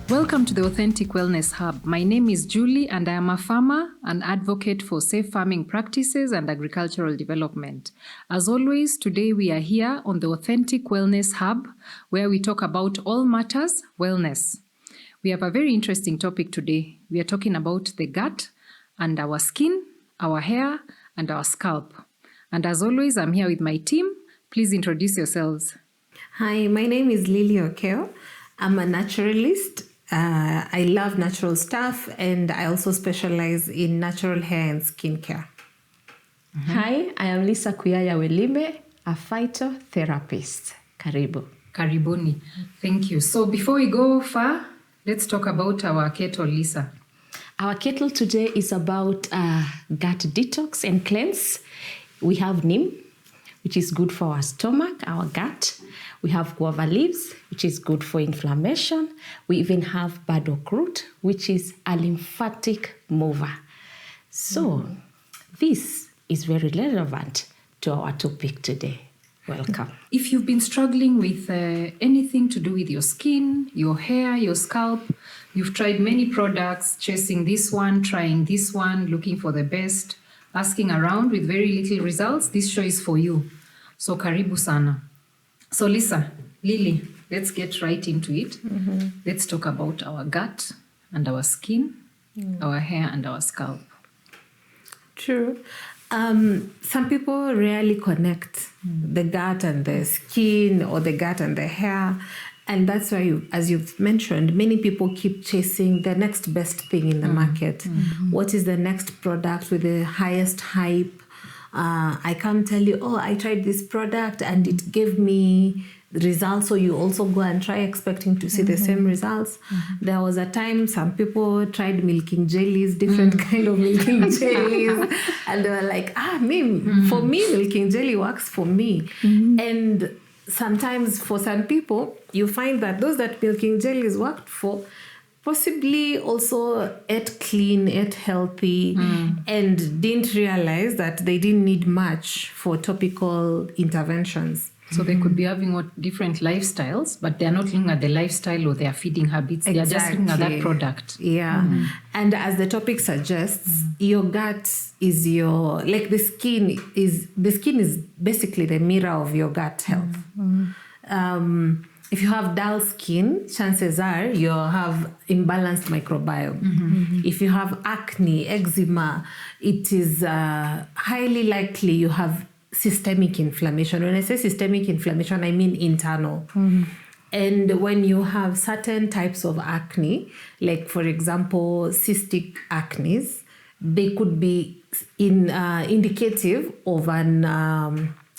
Welcome to the Authentic Wellness Hub. My name is Julie and I am a farmer, an advocate for safe farming practices and agricultural development. As always, today we are here on the Authentic Wellness Hub where we talk about all matters wellness. We have a very interesting topic today. We are talking about the gut and our skin, our hair and our scalp. And as always, I'm here with my team. Please introduce yourselves. Hi, my name is Lily Okeo. I'm a naturalist. I love natural stuff and I also specialize in natural hair and skincare. Hi, I am Lisa Kuyaya Welime, a phytotherapist. Karibu. Karibuni. Thank you. So before we go far, let's talk about our kettle, Lisa. Our kettle today is about gut detox and cleanse. We have neem, which is good for our stomach, our gut. We have guava leaves, which is good for inflammation. We even have burdock root, which is a lymphatic mover. So this is very relevant to our topic today. Welcome. If you've been struggling with anything to do with your skin, your hair, your scalp, you've tried many products, chasing this one, trying this one, looking for the best, asking around with very little results, this show is for you. So karibu sana. So Lisa, Lily, let's get right into it. Let's talk about our gut and our skin, our hair and our scalp. True. Some people rarely connect the gut and the skin or the gut and the hair. And that's why, as you've mentioned, many people keep chasing the next best thing in the market. What is the next product with the highest hype? I can't tell you, I tried this product and it gave me results. So you also go and try expecting to see the same results. There was a time some people tried milking jellies, different kind of milking jellies. And they were like, for me, milking jelly works for me. And sometimes for some people, you find that those that milking jellies worked for possibly also ate clean, ate healthy, and didn't realize that they didn't need much for topical interventions. So they could be having different lifestyles, but they're not looking at the lifestyle or their feeding habits. Exactly. They're just looking at that product. Yeah. And as the topic suggests, your gut is the skin is basically the mirror of your gut health. If you have dull skin, chances are you'll have imbalanced microbiome. If you have acne, eczema, it is highly likely you have systemic inflammation. When I say systemic inflammation, I mean internal. And when you have certain types of acne, like for example, cystic acne, they could be indicative of an,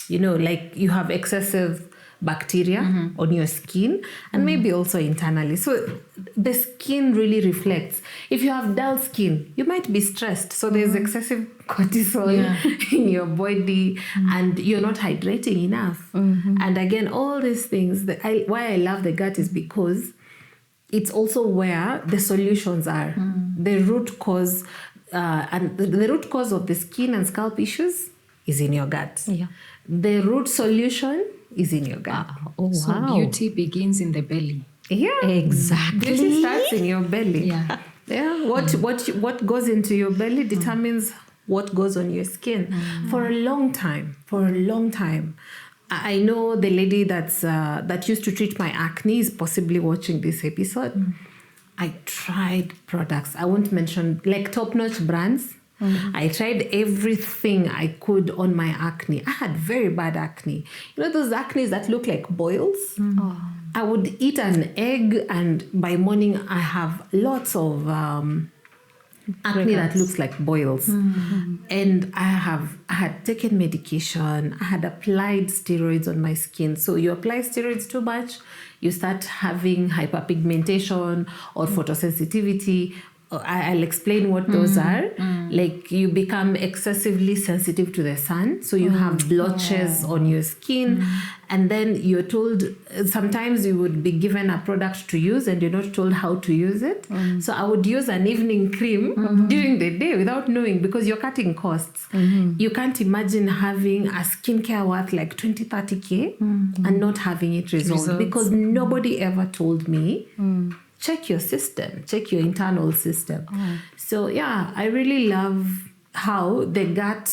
like you have excessive bacteria on your skin and maybe also internally. So the skin really reflects. If you have dull skin, you might be stressed. So there's excessive cortisol in your body and you're not hydrating enough. And again, all these things, why I love the gut is because it's also where the solutions are. The root cause, and the root cause of the skin and scalp issues is in your gut. The root solution is in your gut. So beauty begins in the belly. Yeah, exactly. Beauty starts in your belly. What goes into your belly determines what goes on your skin. For a long time. I know the lady that used to treat my acne is possibly watching this episode. I tried products. I won't mention like top-notch brands. I tried everything I could on my acne. I had very bad acne. You know those acne that look like boils? I would eat an egg and by morning I have lots of acne that looks like boils. And I had taken medication. I had applied steroids on my skin. So you apply steroids too much, you start having hyperpigmentation or photosensitivity. I'll explain what those are. Like you become excessively sensitive to the sun. So you have blotches on your skin. And then you're told, sometimes you would be given a product to use and you're not told how to use it. So I would use an evening cream during the day without knowing because you're cutting costs. You can't imagine having a skincare worth like 20, 30K and not having it resolved because nobody ever told me check your system, check your internal system. So yeah, I really love how the gut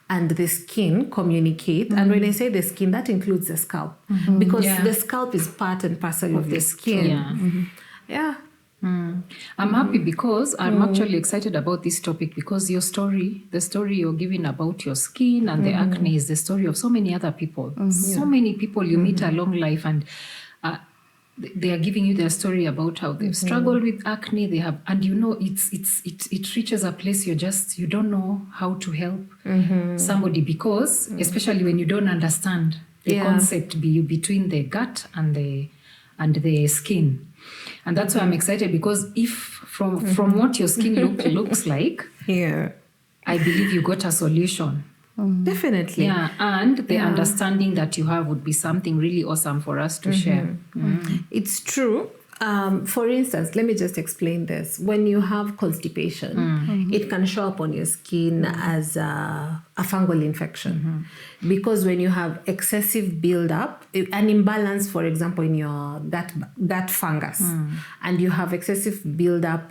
and the skin communicate. And when I say the skin, that includes the scalp. Because the scalp is part and parcel of the skin. Yeah. I'm happy because I'm actually excited about this topic, because your story, the story you're giving about your skin and the acne, is the story of so many other people. So many people you meet along life, and they are giving you their story about how they've struggled with acne. They have, and it reaches a place you don't know how to help somebody, because especially when you don't understand the concept between the gut and the skin. And that's why I'm excited, because if from what your skin looks like, I believe you got a solution. Definitely. Yeah, and the understanding that you have would be something really awesome for us to share. It's true. For instance, let me just explain this. When you have constipation, it can show up on your skin as a fungal infection. Because when you have excessive buildup, an imbalance, for example, in your gut fungus, and you have excessive buildup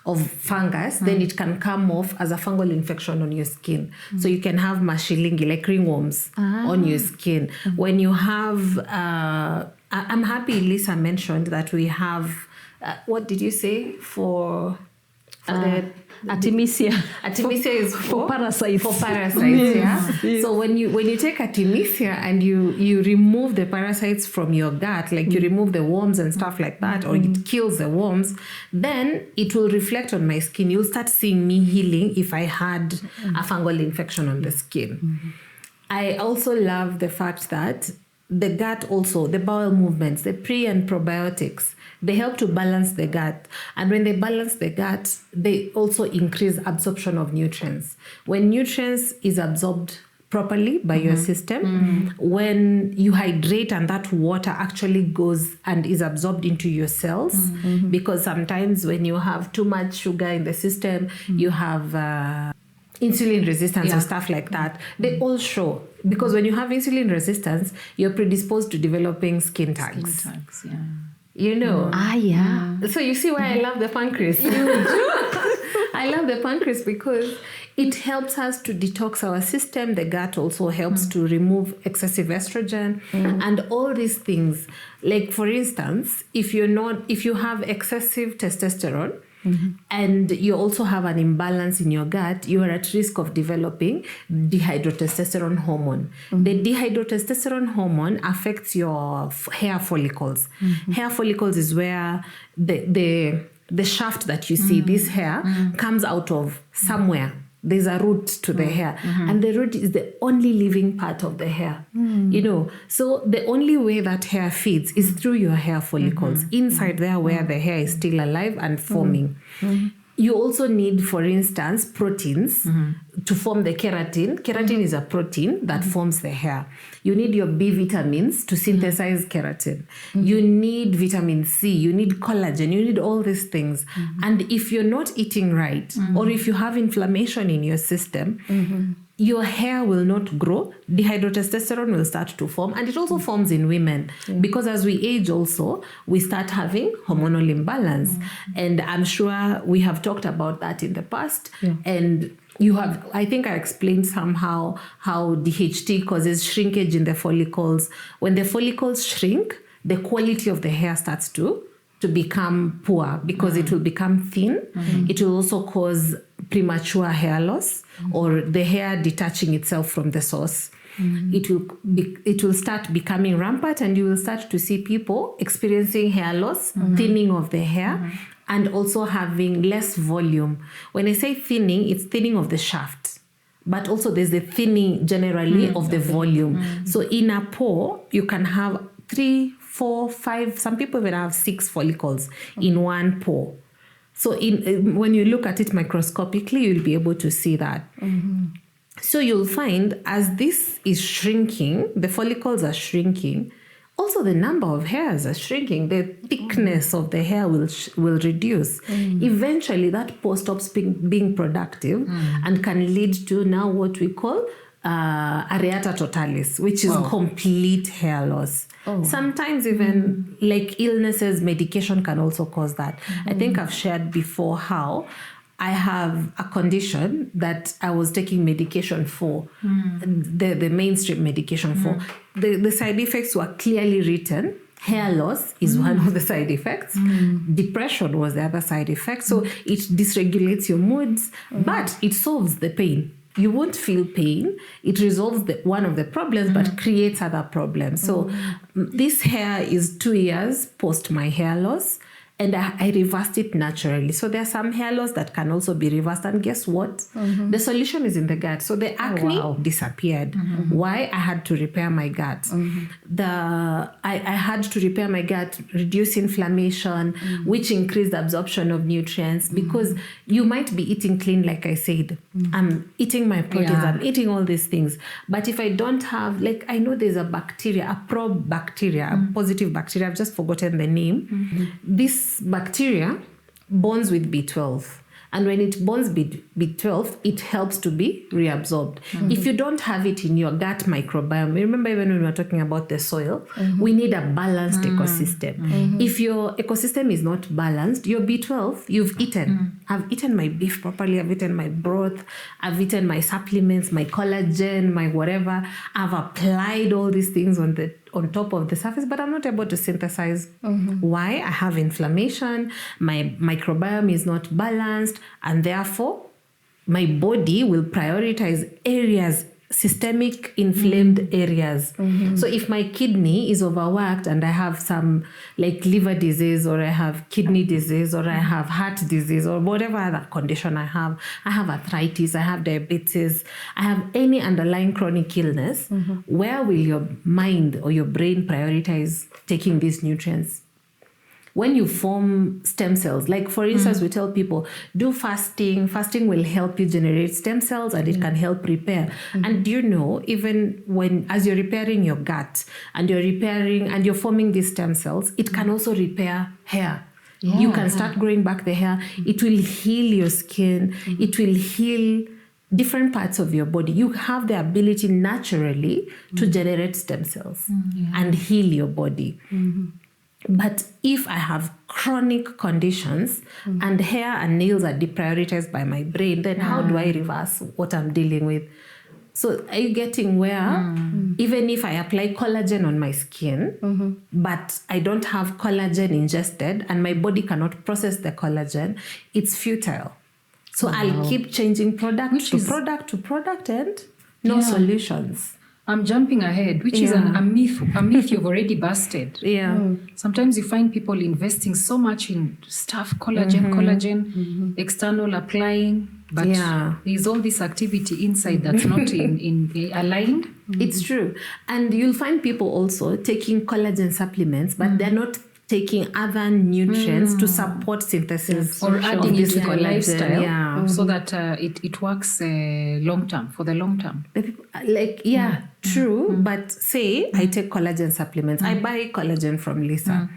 of fungus, then it can come off as a fungal infection on your skin. So you can have mashilingi, like ringworms, on your skin. When you have, I'm happy Lisa mentioned that we have, what did you say for the Artemisia. Artemisia is for parasites. For parasites, yeah. So when you take Artemisia and you remove the parasites from your gut, like you remove the worms and stuff like that, or it kills the worms, then it will reflect on my skin. You'll start seeing me healing if I had a fungal infection on the skin. I also love the fact that the gut also, the bowel movements, the pre and probiotics, they help to balance the gut. And when they balance the gut, they also increase absorption of nutrients. When nutrients is absorbed properly by your system, when you hydrate and that water actually goes and is absorbed into your cells, because sometimes when you have too much sugar in the system, you have insulin resistance or stuff like that, they all show. Because when you have insulin resistance, you're predisposed to developing skin tags. You know. So you see why I love the pancreas. I love the pancreas because it helps us to detox our system. The gut also helps to remove excessive estrogen and all these things. Like for instance, if you have excessive testosterone, and you also have an imbalance in your gut, you are at risk of developing dihydrotestosterone hormone. The dihydrotestosterone hormone affects your hair follicles. Hair follicles is where the shaft that you see, this hair, comes out of somewhere. There's a root to the hair, and the root is the only living part of the hair. You know, so the only way that hair feeds is through your hair follicles, inside there where the hair is still alive and forming. You also need, for instance, proteins to form the keratin. Keratin is a protein that forms the hair. You need your B vitamins to synthesize keratin. You need vitamin C, you need collagen, you need all these things. And if you're not eating right, or if you have inflammation in your system, your hair will not grow. Dihydrotestosterone will start to form, and it also forms in women because as we age also, we start having hormonal imbalance. And I'm sure we have talked about that in the past. And you have, I think I explained somehow how DHT causes shrinkage in the follicles. When the follicles shrink, the quality of the hair starts to become poor because it will become thin. It will also cause premature hair loss or the hair detaching itself from the source. It will start becoming rampant, and you will start to see people experiencing hair loss, thinning of the hair, and also having less volume. When I say thinning, it's thinning of the shaft, but also there's the thinning generally of the volume. So in a pore, you can have 3, 4, 5, some people even have 6 follicles in one pore. So when you look at it microscopically, you'll be able to see that. So you'll find as this is shrinking, the follicles are shrinking, also the number of hairs are shrinking, the thickness of the hair will reduce. Eventually that pore stops being productive and can lead to now what we call areata totalis, which is complete hair loss. Sometimes even like illnesses, medication can also cause that. I think I've shared before how I have a condition that I was taking medication for, the mainstream medication for. The side effects were clearly written. Hair loss is one of the side effects. Depression was the other side effect. So it dysregulates your moods, but it solves the pain. You won't feel pain. It resolves one of the problems, but creates other problems. So this hair is 2 years post my hair loss. And I reversed it naturally. So there are some hair loss that can also be reversed. And guess what? The solution is in the gut. So the acne disappeared. Why? I had to repair my gut. I had to repair my gut, reduce inflammation, which increased the absorption of nutrients. Because you might be eating clean, like I said. I'm eating my proteins. I'm eating all these things. But if I don't have, like, I know there's a bacteria, a pro-bacteria, a positive bacteria. I've just forgotten the name. This bacteria bonds with B12, and when it bonds B12, it helps to be reabsorbed. If you don't have it in your gut microbiome, remember even when we were talking about the soil, we need a balanced ecosystem. If your ecosystem is not balanced, your B12, you've eaten. I've eaten my beef properly, I've eaten my broth, I've eaten my supplements, my collagen, my whatever. I've applied all these things on top of the surface, but I'm not able to synthesize. Why? I have inflammation, my microbiome is not balanced, and therefore my body will prioritize areas, systemic inflamed areas. So if my kidney is overworked and I have some like liver disease, or I have kidney disease, or I have heart disease, or whatever other condition I have arthritis, I have diabetes, I have any underlying chronic illness, where will your mind or your brain prioritize taking these nutrients? When you form stem cells, like for instance, we tell people, do fasting. Fasting will help you generate stem cells, and it can help repair. And do you know, even as you're repairing your gut and you're forming these stem cells, it can also repair hair. You can start growing back the hair. It will heal your skin. It will heal different parts of your body. You have the ability naturally to generate stem cells and heal your body. But if I have chronic conditions and hair and nails are deprioritized by my brain, then how do I reverse what I'm dealing with? So are you getting where even if I apply collagen on my skin, but I don't have collagen ingested and my body cannot process the collagen, it's futile. So I'll keep changing product to product and no solutions. I'm jumping ahead, which is a myth you've already busted. Sometimes you find people investing so much in stuff, collagen, external applying, but there's all this activity inside that's not in aligned. It's true. And you'll find people also taking collagen supplements, but they're not taking other nutrients to support synthesis or adding it to their lifestyle, Yeah. so that it works long term, for the long term. The people, like, true, but say I take collagen supplements. I buy collagen from Lisa.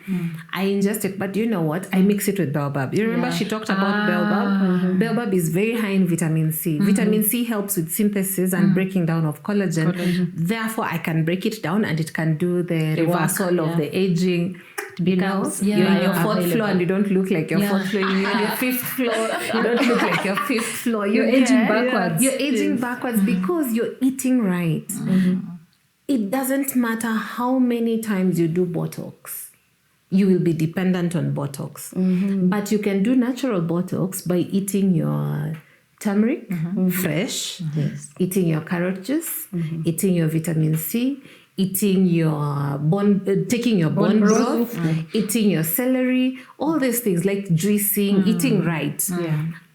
I ingest it, but you know what? I mix it with baobab. You remember she talked about baobab? Baobab is very high in vitamin C. Vitamin C helps with synthesis and breaking down of collagen. Therefore, I can break it down and it can do the reversal of the aging. Because you're on your fourth floor and you don't look like your fourth floor. You're on your fifth floor. You don't look like your fifth floor. You're aging backwards. You're aging backwards because you're eating right. It doesn't matter how many times you do Botox. You will be dependent on Botox. But you can do natural Botox by eating your turmeric fresh, eating your carrot juice, eating your vitamin C, eating your taking your bone broth, eating your celery, all these things like juicing, eating right,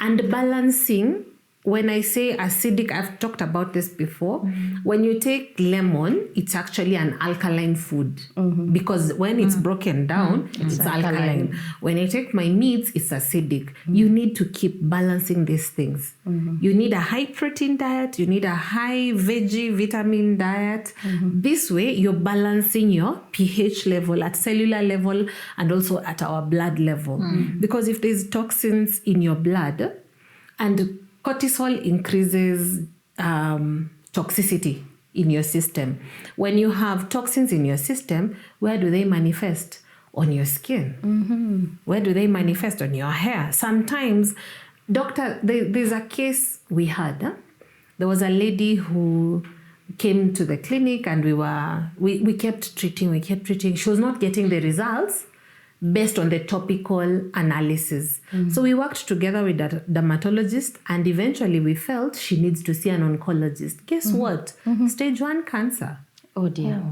and balancing. When I say acidic, I've talked about this before. When you take lemon, it's actually an alkaline food because when it's broken down, it's alkaline. When I take my meats, it's acidic. You need to keep balancing these things. You need a high protein diet. You need a high veggie vitamin diet. This way, you're balancing your pH level at cellular level and also at our blood level. Because if there's toxins in your blood and cortisol increases toxicity in your system. When you have toxins in your system, where do they manifest? On your skin. Where do they manifest? On your hair. Sometimes, doctor, there's a case we had. There was a lady who came to the clinic, and we kept treating. She was not getting the results based on the topical analysis. So we worked together with a dermatologist, and eventually we felt she needs to see an oncologist. Guess what? Stage 1 cancer. Oh dear.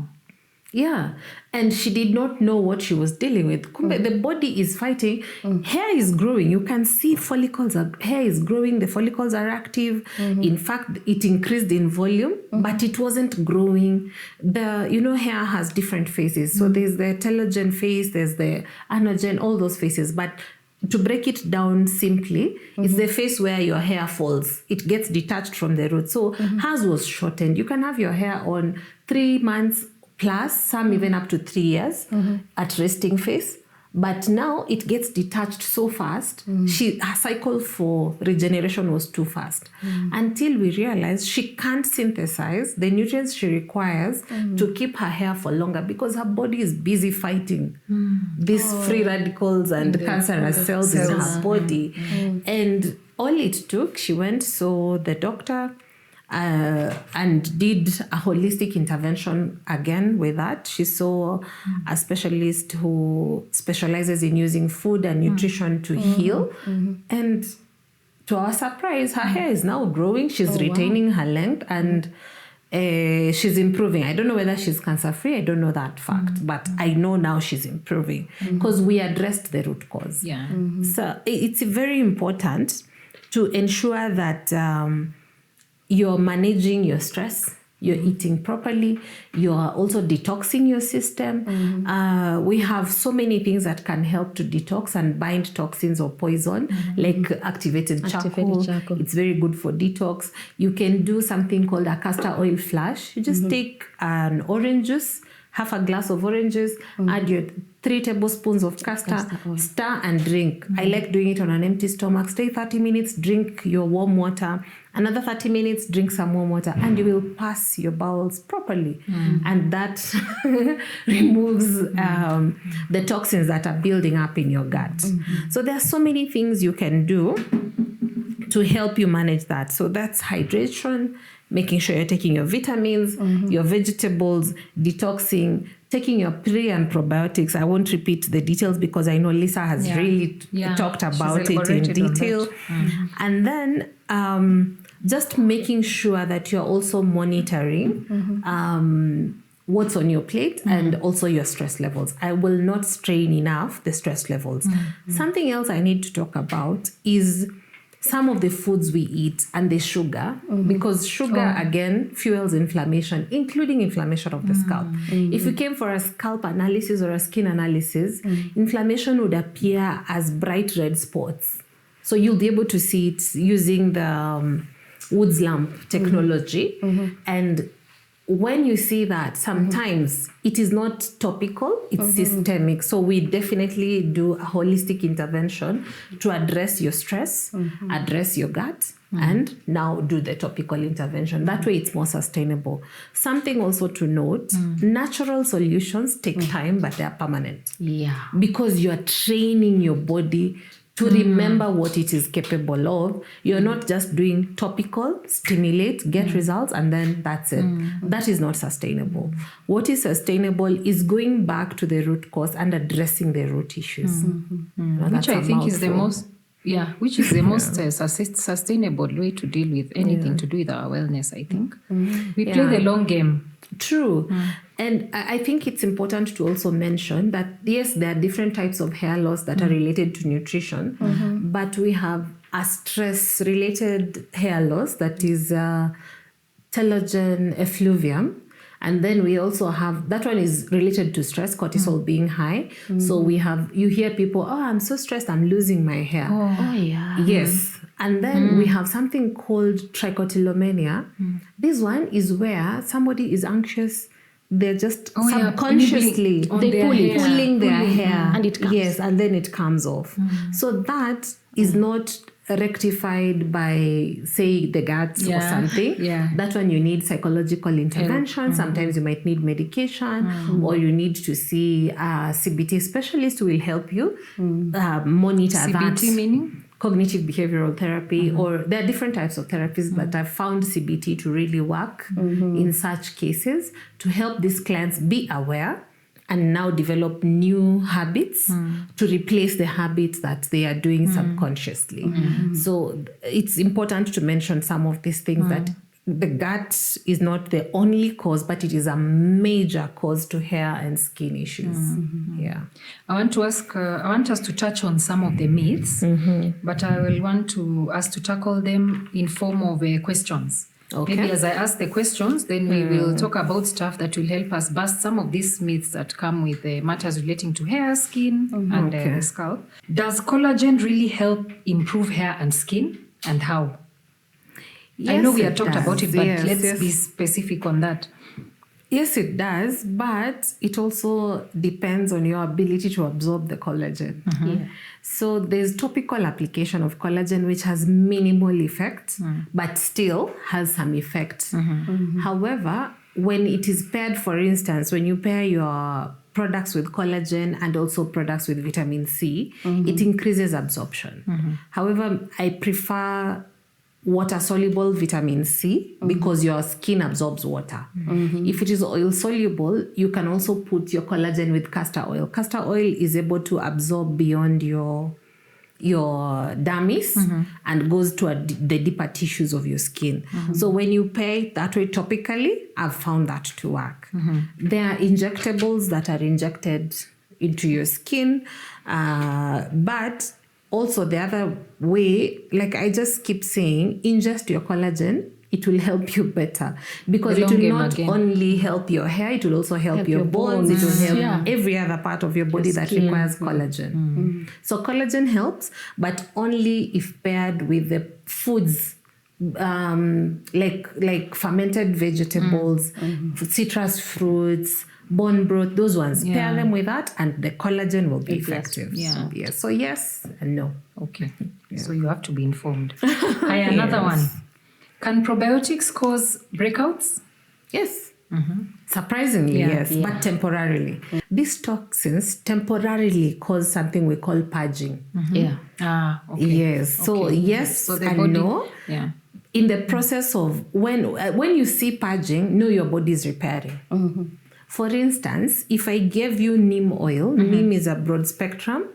Yeah. And she did not know what she was dealing with. The body is fighting. Hair is growing. You can see hair is growing. The follicles are active. In fact, it increased in volume, but it wasn't growing. Hair has different phases. So there's the telogen phase, there's the anagen, all those phases. But to break it down simply, it's the phase where your hair falls. It gets detached from the root. So hers was shortened. You can have your hair on 3 months plus, some even up to 3 years at resting phase. But now it gets detached so fast. Her cycle for regeneration was too fast. Until we realized she can't synthesize the nutrients she requires to keep her hair for longer, because her body is busy fighting these free radicals and cancerous cells in her body. And all it took, she went, saw the doctor, and did a holistic intervention again with that. She saw a specialist who specializes in using food and nutrition to heal. And to our surprise, her hair is now growing. She's retaining her length, and she's improving. I don't know whether she's cancer-free. I don't know that fact. But I know now she's improving because we addressed the root cause. Yeah. So it's very important to ensure that you're managing your stress, you're eating properly, you're also detoxing your system. We have so many things that can help to detox and bind toxins or poison, like activated charcoal. It's very good for detox. You can do something called a castor oil flush. You just take an orange juice, half a glass of oranges, add your 3 tablespoons of castor stir and drink. I like doing it on an empty stomach. Stay 30 minutes, drink your warm water. Another 30 minutes, drink some warm water, and you will pass your bowels properly. And that removes the toxins that are building up in your gut. So there are so many things you can do to help you manage that. So that's hydration, making sure you're taking your vitamins, your vegetables, detoxing, taking your pre and probiotics. I won't repeat the details because I know Lisa has really talked about it in detail. And then just making sure that you're also monitoring what's on your plate and also your stress levels. I will not strain enough the stress levels. Something else I need to talk about is some of the foods we eat and the sugar, because sugar, again, fuels inflammation, including inflammation of the scalp. If you came for a scalp analysis or a skin analysis, inflammation would appear as bright red spots. So you'll be able to see it using the Woods lamp technology. And when you see that, sometimes it is not topical, it's systemic. So we definitely do a holistic intervention to address your stress, address your gut, and now do the topical intervention. That way it's more sustainable. Something also to note, natural solutions take time, but they are permanent. Yeah. Because you are training your body to remember what it is capable of. You're not just doing topical, stimulate, get results, and then that's it. That is not sustainable. What is sustainable is going back to the root cause and addressing the root issues. Which I think is the most, which is the most sustainable way to deal with anything to do with our wellness, I think. We play the long game. True. And I think it's important to also mention that, yes, there are different types of hair loss that are related to nutrition, but we have a stress-related hair loss that is telogen effluvium. And then we also have, that one is related to stress, cortisol being high. So we have, you hear people, I'm so stressed, I'm losing my hair. Oh yeah. Yes. And then we have something called trichotillomania. This one is where somebody is anxious. They're just subconsciously pulling their hair. And it comes. Yes, and then it comes off. So that is not rectified by, say, the guts or something, that one you need psychological intervention. Sometimes you might need medication, or you need to see a CBT specialist who will help you monitor CBT that. CBT meaning? Cognitive behavioral therapy, or there are different types of therapies, but I've found CBT to really work in such cases to help these clients be aware and now develop new habits to replace the habits that they are doing subconsciously. So it's important to mention some of these things, that the gut is not the only cause, but it is a major cause to hair and skin issues. Yeah. I want us to touch on some of the myths, but I will want us to tackle them in form of questions. Okay. Maybe as I ask the questions, then we will talk about stuff that will help us bust some of these myths that come with the matters relating to hair, skin, and the scalp. Does collagen really help improve hair and skin, and how? Yes, I know we have talked about it, but let's be yes. specific on that. Yes, it does, but it also depends on your ability to absorb the collagen. So there's topical application of collagen, which has minimal effect, but still has some effect. However, when it is paired, for instance, when you pair your products with collagen and also products with vitamin C, it increases absorption. However, I prefer water-soluble vitamin C because your skin absorbs water. If it is oil-soluble, you can also put your collagen with castor oil. Castor oil is able to absorb beyond your dermis and goes to the deeper tissues of your skin. So when you pair it that way topically, I've found that to work. There are injectables that are injected into your skin, but also the other way, like I just keep saying, ingest your collagen. It will help you better because it will not only help your hair, it will also help your bones. It will help every other part of your body that requires collagen. So collagen helps, but only if paired with the foods like fermented vegetables, citrus fruits, bone broth, those ones. Pair them with that and the collagen will be effective. So yes and no. Okay. So you have to be informed. Another one. Can probiotics cause breakouts? Yes. Surprisingly, yes, but temporarily. These toxins temporarily cause something we call purging. Okay. Yes. So yes so the and body, no. In the process of when you see purging, know your body is repairing. For instance, if I gave you neem oil, neem is a broad spectrum.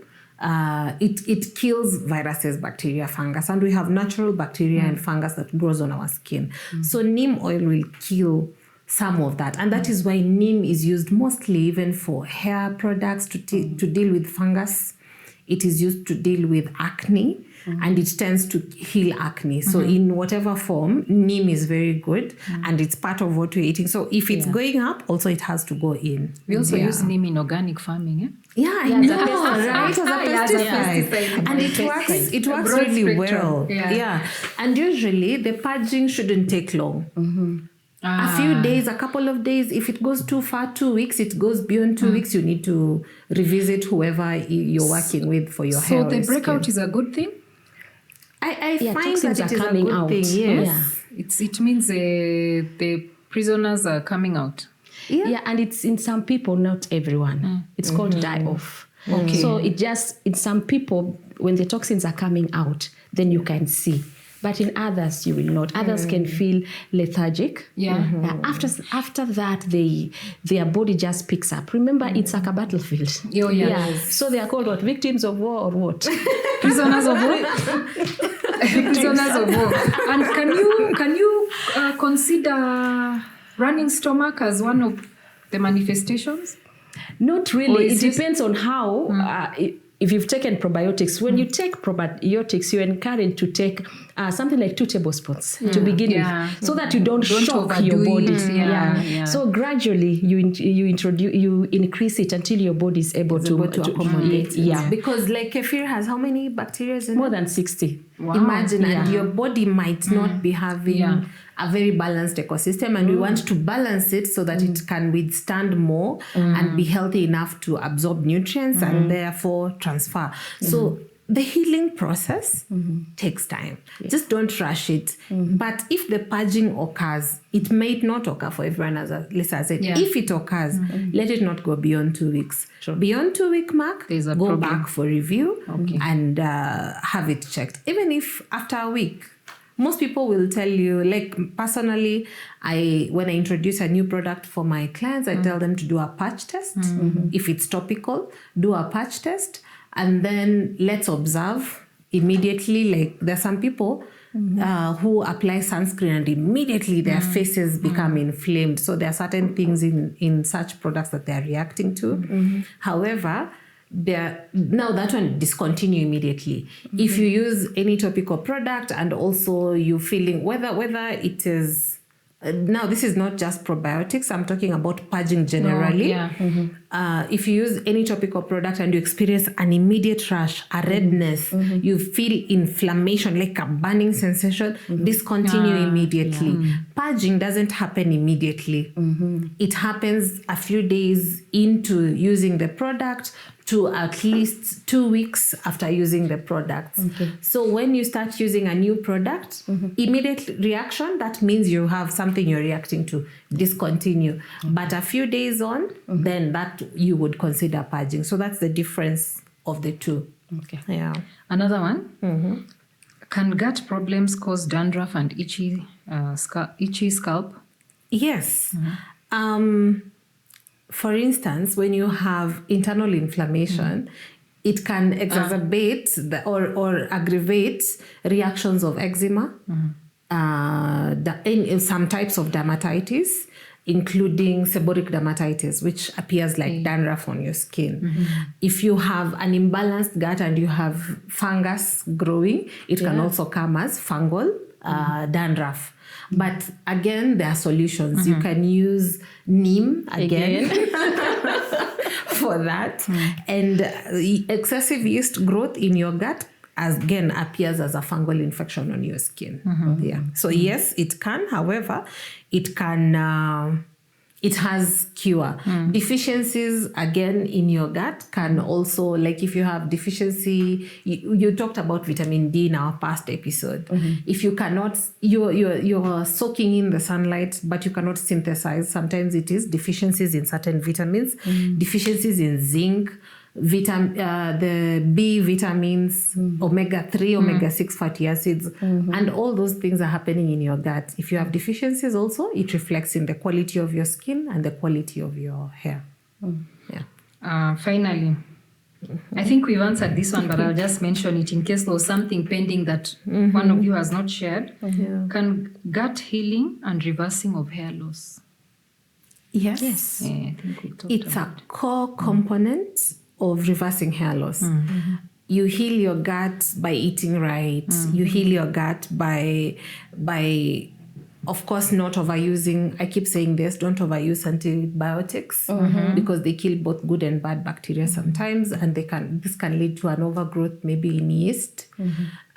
It kills viruses, bacteria, fungus, and we have natural bacteria and fungus that grows on our skin. So neem oil will kill some of that, and that is why neem is used mostly even for hair products to deal with fungus. It is used to deal with acne, and it tends to heal acne. So in whatever form, neem is very good, and it's part of what we're eating. So if it's going up, also it has to go in. We also use neem in organic farming, right? As a pesticide. And it works really well. And usually the purging shouldn't take long. A few days, a couple of days. If it goes too far, 2 weeks, it goes beyond 2 weeks, you need to revisit whoever you're working with for your hair. So the breakout is a good thing? I find that it is a good thing, yes. It means the prisoners are coming out. And it's in some people, not everyone. It's called die-off. Okay. So in some people, when the toxins are coming out, then you can see. But in others, you will not. Others can feel lethargic. After that, their body just picks up. Remember, it's like a battlefield. So they are called what? Victims of war or what? Prisoners of war? Prisoners of war. And can you consider running stomach as one of the manifestations? Not really. It depends on how... if you've taken probiotics, when you take probiotics, you're encouraged to take something like 2 tablespoons to begin with, so that you don't shock your body. So gradually you increase it until your body is able to accommodate. Because like kefir has how many bacteria in it? More than 60. Wow. Imagine, and your body might not be having a very balanced ecosystem, and we want to balance it so that it can withstand more and be healthy enough to absorb nutrients and therefore transfer. So the healing process takes time. Just don't rush it. But if the purging occurs, it may not occur for everyone, as Lisa said. Yeah. If it occurs, let it not go beyond 2 weeks. Sure. Beyond 2 week mark, There's a go problem. back for review and have it checked. Even if after a week, most people will tell you, like personally, when I introduce a new product for my clients, I tell them to do a patch test. If it's topical, do a patch test. And then let's observe immediately. Like there are some people who apply sunscreen and immediately their faces become inflamed. So there are certain things in such products that they're reacting to. However, now that one discontinue immediately. If you use any topical product and also you feeling whether it is now this is not just probiotics, I'm talking about purging generally. If you use any topical product and you experience an immediate rash, a redness, you feel inflammation, like a burning sensation, discontinue immediately. Purging doesn't happen immediately. It happens a few days into using the product to at least 2 weeks after using the product. So when you start using a new product, immediate reaction, that means you have something you're reacting to, discontinue. But a few days on, then that you would consider purging. So that's the difference of the two. Yeah. Another one. Can gut problems cause dandruff and itchy scalp? Yes. For instance, when you have internal inflammation, it can exacerbate or aggravate reactions of eczema, in some types of dermatitis, including seborrheic dermatitis, which appears like dandruff on your skin. If you have an imbalanced gut and you have fungus growing, it can also come as fungal dandruff. But again, there are solutions. You can use neem again. For that. And excessive yeast growth in your gut again appears as a fungal infection on your skin. So yes, it can. However, it can. It has cure. Deficiencies, again, in your gut can also, like if you have deficiency, you talked about vitamin D in our past episode. If you cannot, you're soaking in the sunlight, but you cannot synthesize. Sometimes it is deficiencies in certain vitamins, deficiencies in zinc, the B vitamins, omega-3, omega-6 fatty acids, and all those things are happening in your gut. If you have deficiencies also, it reflects in the quality of your skin and the quality of your hair. Finally, I think we've answered this one, but I'll just mention it in case there was something pending that one of you has not shared. Can gut healing and reversing of hair loss? Yes. I think we talked It's about a core component of reversing hair loss. You heal your gut by eating right. You heal your gut by of course not overusing. I keep saying this, don't overuse antibiotics because they kill both good and bad bacteria sometimes, and this can lead to an overgrowth maybe in yeast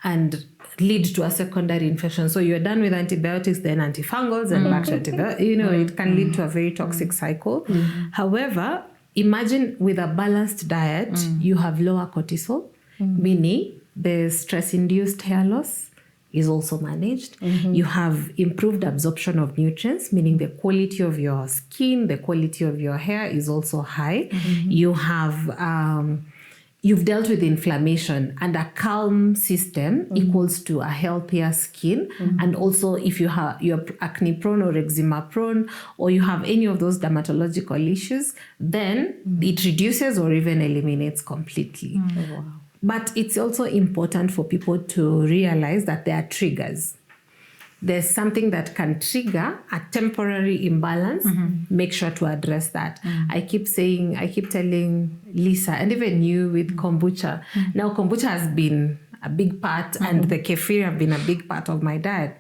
and lead to a secondary infection. So you're done with antibiotics, then antifungals and back to antibiotics. It can lead to a very toxic cycle. However, imagine with a balanced diet, you have lower cortisol, meaning the stress-induced hair loss is also managed. You have improved absorption of nutrients, meaning the quality of your skin, the quality of your hair is also high. You have... You've dealt with inflammation, and a calm system equals to a healthier skin. And also if you're acne prone or eczema prone, or you have any of those dermatological issues, then it reduces or even eliminates completely. But it's also important for people to realize that there are triggers. There's something that can trigger a temporary imbalance. Make sure to address that. I keep telling Lisa, and even you with kombucha. Now, kombucha has been a big part, and the kefir have been a big part of my diet,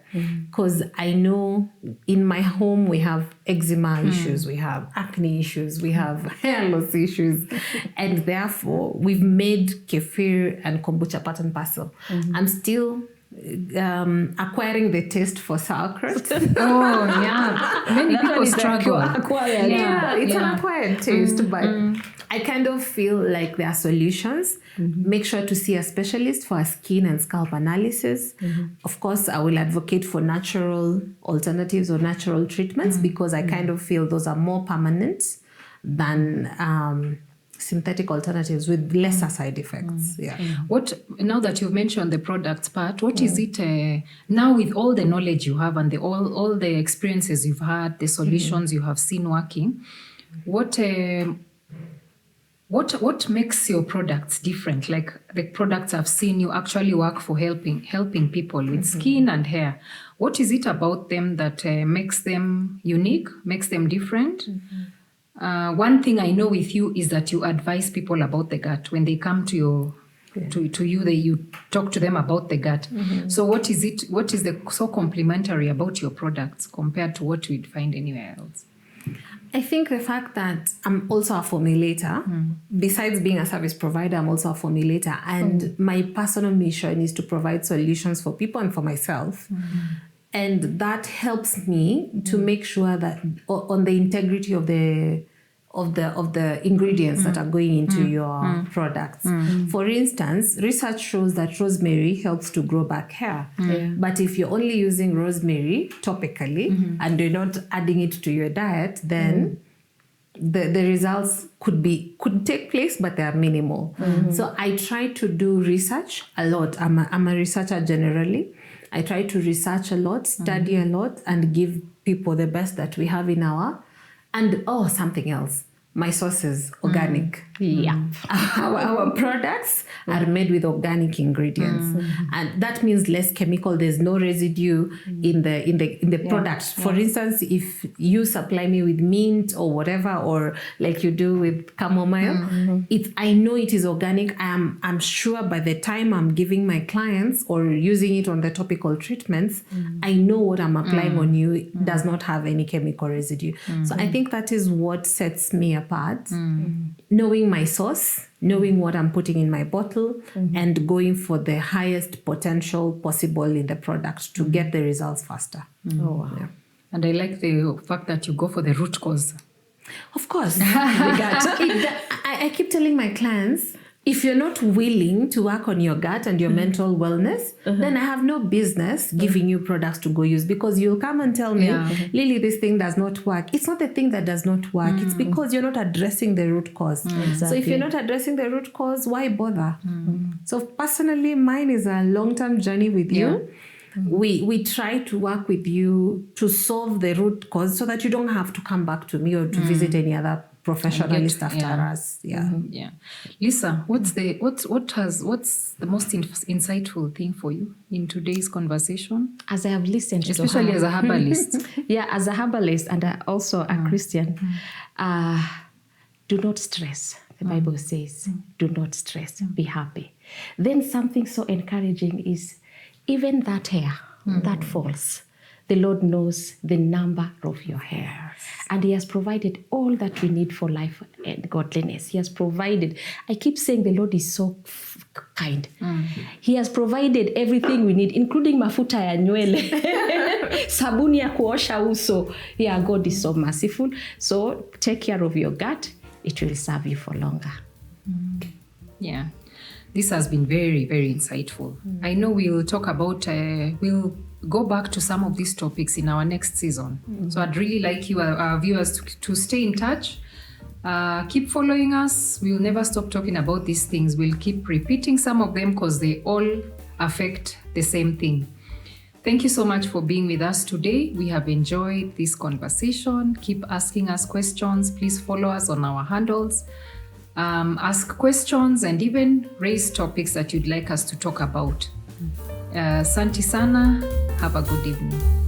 because I know in my home we have eczema issues, we have acne issues, we have hair loss issues, and therefore we've made kefir and kombucha part and parcel. I'm still acquiring the taste for sauerkraut. Oh, yeah. Many people struggle. Acquired. Yeah, it's an acquired taste, but I kind of feel like there are solutions. Make sure to see a specialist for a skin and scalp analysis. Of course, I will advocate for natural alternatives or natural treatments because I kind of feel those are more permanent than synthetic alternatives with lesser side effects. Yeah. What, now that you've mentioned the products part, what is it now with all the knowledge you have and all the experiences you've had, the solutions you have seen working, what makes your products different? Like the products I've seen you actually work for helping people with skin and hair. What is it about them that makes them unique, makes them different? One thing I know with you is that you advise people about the gut when they come to you. You talk to them about the gut. So what is the so complementary about your products compared to what we'd find anywhere else? I think the fact that I'm also a formulator, besides being a service provider, I'm also a formulator. And my personal mission is to provide solutions for people and for myself. And that helps me to make sure that on the integrity of the ingredients that are going into your products. For instance, research shows that rosemary helps to grow back hair. But if you're only using rosemary topically and you're not adding it to your diet, then the results could take place, but they are minimal. So I try to do research a lot. I'm a researcher generally. I try to research a lot, study a lot, and give people the best that we have in our. And something else. My sources, organic. Our products are made with organic ingredients, and that means less chemical. There's no residue in the product. For instance, if you supply me with mint or whatever, or like you do with chamomile, I know it is organic. I'm sure by the time I'm giving my clients or using it on the topical treatments, I know what I'm applying on you. It does not have any chemical residue. So I think that is what sets me apart. Knowing my source, knowing what I'm putting in my bottle, and going for the highest potential possible in the product to get the results faster. Yeah. And I like the fact that you go for the root cause. Of course. I keep telling my clients, if you're not willing to work on your gut and your mental wellness, then I have no business giving you products to go use, because you'll come and tell me, Lily, this thing does not work. It's not the thing that does not work. It's because you're not addressing the root cause. So if you're not addressing the root cause, why bother? So personally, mine is a long-term journey with you. We try to work with you to solve the root cause so that you don't have to come back to me or to visit any other professionalist after us. Lisa, what's the most insightful thing for you in today's conversation? As I have listened, especially as a herbalist. As a herbalist and also a Christian, do not stress. The Bible says, do not stress, be happy. Then something so encouraging is, even that hair that falls, the Lord knows the number of your hairs. And He has provided all that we need for life and godliness. He has provided. I keep saying the Lord is so kind. He has provided everything we need, including mafuta ya nywele, sabuni ya kuosha uso. God is so merciful. So take care of your gut. It will serve you for longer. This has been very, very insightful. I know we'll talk about, we'll go back to some of these topics in our next season. So I'd really like you, our viewers, to stay in touch. Keep following us. We'll never stop talking about these things. We'll keep repeating some of them because they all affect the same thing. Thank you so much for being with us today. We have enjoyed this conversation. Keep asking us questions. Please follow us on our handles. Ask questions and even raise topics that you'd like us to talk about. Santi sana. Have a good evening.